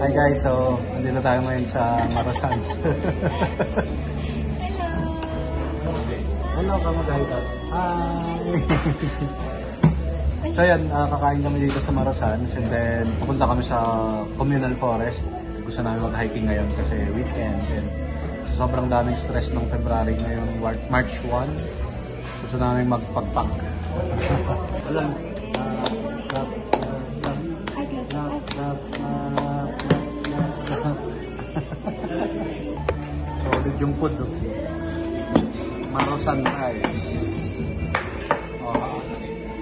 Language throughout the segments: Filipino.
Hi guys, so nandito tayo ngayon sa Marasan. Hello ka mag-hi. So yan, kakain kami dito sa Marasan and then pupunta kami sa communal forest. Gusto namin mag-hiking ngayon kasi weekend and so, sobrang daming stress ng February ngayon, March 1. Gusto namin magpagpag. Alam, solid yung food. Marasan rice.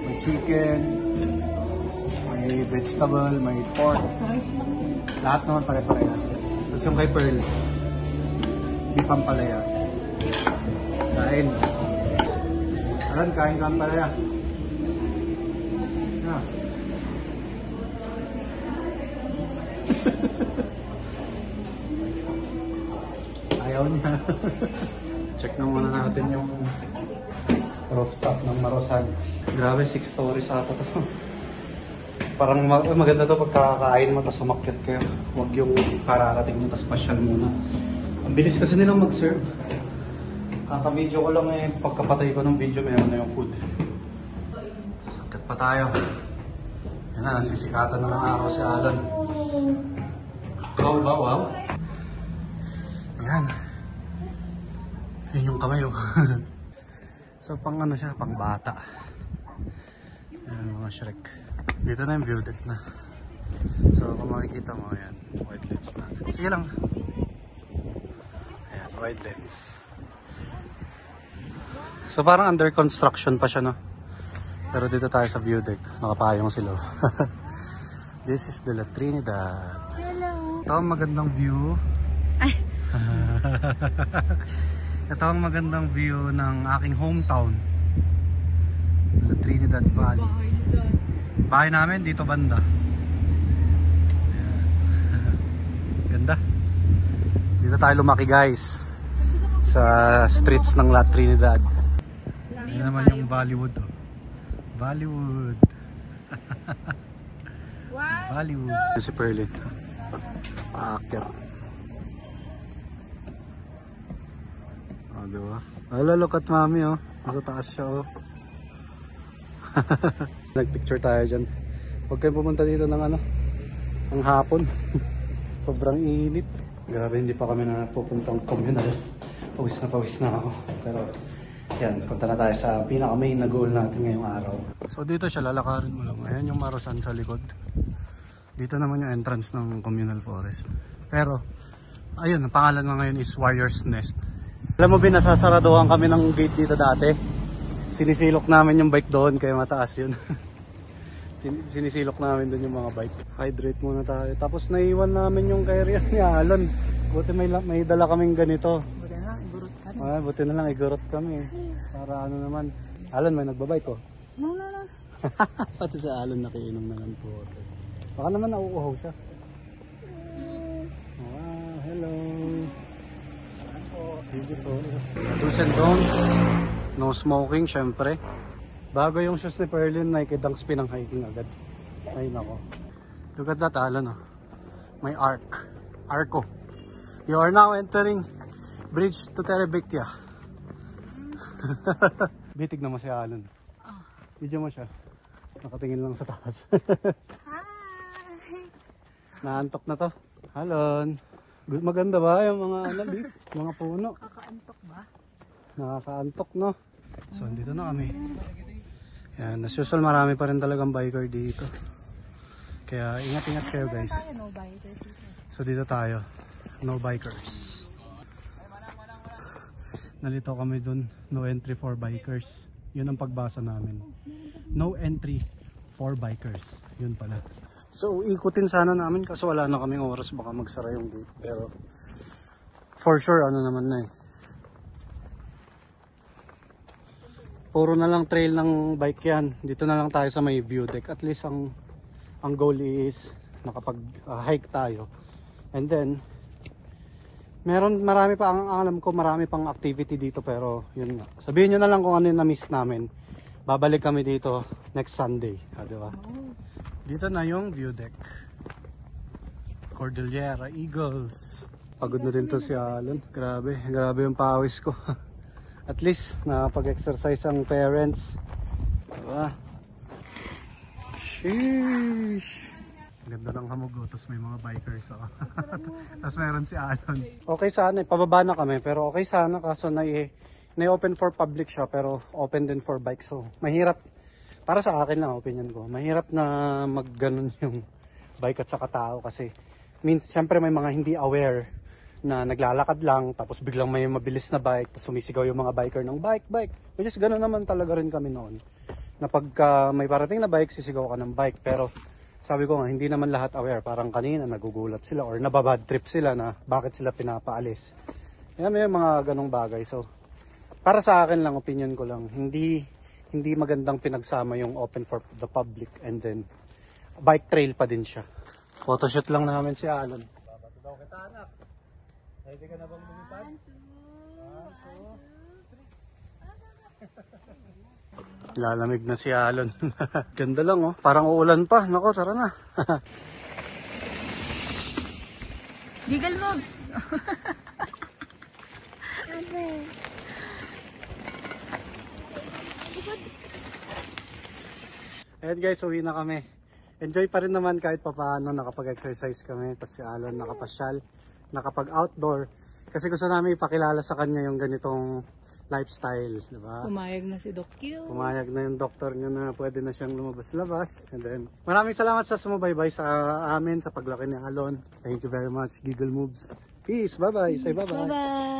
May chicken, may vegetable, may pork. Lahat naman pare-parehas. Tapos yung kay Pearl, beef ang palaya. Kain. Alam, kain ka ang palaya. Ah. Ayaw niya. Check na muna natin yung rooftop ng Marasan. Grabe, 6 stories ata to. Parang maganda to pagkakain mo tapos umakyat kayo. Huwag yung kararating nyo tapos pasyal muna. Ang bilis kasi nilang mag-serve. Kaka-video ko lang eh, pagkapatay ko ng video meron na yung food. Sakit pa tayo. Yan na, nasisikatan na ng araw si Alan. Wow, wow, wow. Ayan. Yan yung kamay oh. So pang ano siya, pang bata. Ayan mga Shrek. Dito na yung view deck na. So kung makikita mo, ayan, wide lens natin. Sige lang. Ayan, wide lens. So parang under construction pa siya, no? Pero dito tayo sa view deck. Nakapayong sila. This is the La Trinidad. Hello. Ito ang magandang view. Ay. Ito ang magandang view ng aking hometown. La Trinidad Valley. Bahay namin dito banda. Ayan. Ganda. Dito tayo lumaki guys. Sa streets ng La Trinidad. Ayan naman yung Bollywood. Oh. Bollywood. Bollywood. Si Perlin. Paakyat. Oh, diba? Hello, look at mami oh. Nasa taas siya oh. Nagpicture tayo dyan. Huwag kayong pumunta dito ng ano, ng hapon. Sobrang init. Grabe, hindi pa kami na pupuntang communal. Pawis na ako. Pero yan, punta na tayo sa pinaka-main na goal natin ngayong araw. So dito siya, lalakarin mo lang. Ayan yung Marasan sa likod. Dito naman yung entrance ng communal forest. Pero, ayun, ang pangalan nga ngayon is Warrior's Nest. Alam mo ba, nasasaraduhan kami ng gate dito dati. Sinisilok namin yung bike doon, kaya mataas yun. Sinisilok namin doon yung mga bike. Hydrate muna tayo. Tapos naiwan namin yung carrier ni Alan. Buti may dala kaming ganito. Buti na lang, igurot kami. Buti na lang, igurot kami. Para ano naman. Alan, may nagbabike ko. No. Pati sa Alan nakiinom na ng po. Baka naman nauuhaw siya. Hello. Do's and don'ts. No smoking, syempre. Bago yung shoes ni Perlin, Nike Dunks pinang hiking agad. Ay nako. Look at that, Alan. Oh. May Arco. You are now entering Bridge to Terabithia. Bitig naman si Alan. Video mo siya. Nakatingin lang sa taas. Hi! Naantok na to. Alon. Maganda ba yung mga mga puno? Nakakaantok ba? Nakakaantok, no? So, dito na kami. Yan, as usual, marami pa rin talagang biker dito. Kaya, ingat-ingat kayo, guys. No bikers dito. So, dito tayo. No bikers. Nalito kami dun. No entry for bikers. Yun ang pagbasa namin. No entry for bikers. Yun pala. So, ikutin sana namin kasi wala na kaming oras. Baka magsara yung gate. Pero, for sure, ano naman na eh. Puro na lang trail ng bike yan. Dito na lang tayo sa may view deck. At least ang goal is nakapag-hike tayo. And then, marami pa, ang alam ko marami pang activity dito. Pero yun nga. Sabihin nyo na lang kung ano yung na-miss namin. Babalik kami dito next Sunday. Diba? Dito na yung view deck. Cordillera Eagles. Pagod na din to si Alon. Grabe yung pawis ko. At least nakapag-exercise ang parents. Diba? Sheesh! Ganda ng hamog, tapos may mga bikers. Oh. Tapos meron si Alon. Okay sana, pababa na kami, pero okay sana kaso na-open for public siya, pero open din for bike. So, mahirap, para sa akin lang, opinion ko, mahirap na magganon yung bike at saka tao kasi siyempre may mga hindi aware na naglalakad lang, tapos biglang may mabilis na bike, tapos sumisigaw yung mga biker ng bike. Which is gano'n naman talaga rin kami noon. Na pagka may parating na bike, sisigaw ka ng bike, pero sabi ko nga, hindi naman lahat aware. Parang kanina nagugulat sila or nababad trip sila na bakit sila pinapaalis. Yan may mga ganong bagay. So, para sa akin lang, opinion ko lang, hindi magandang pinagsama yung open for the public and then bike trail pa din siya. Photoshoot lang namin si Alon. Babato daw kita, anak. Ready ka na bang lumipad? 1, 2, 3. Lalamig na si Alon. Ganda lang oh. Parang uulan pa. Nako, tara na. Giggle moves! Ayan guys, uwi na kami. Enjoy pa rin naman kahit papaano. Nakapag-exercise kami. Tapos si Alon nakapasyal. Nakapag-outdoor. Kasi gusto namin ipakilala sa kanya yung ganitong lifestyle, di ba? Pumayag na si Doc Q. Pumayag na yung doktor niya na pwede na siyang lumabas-labas. And then, maraming salamat sa sumubaybay sa amin, sa paglaki ni Alon. Thank you very much, Giggle Moves. Peace, bye-bye. Say bye-bye. Bye-bye!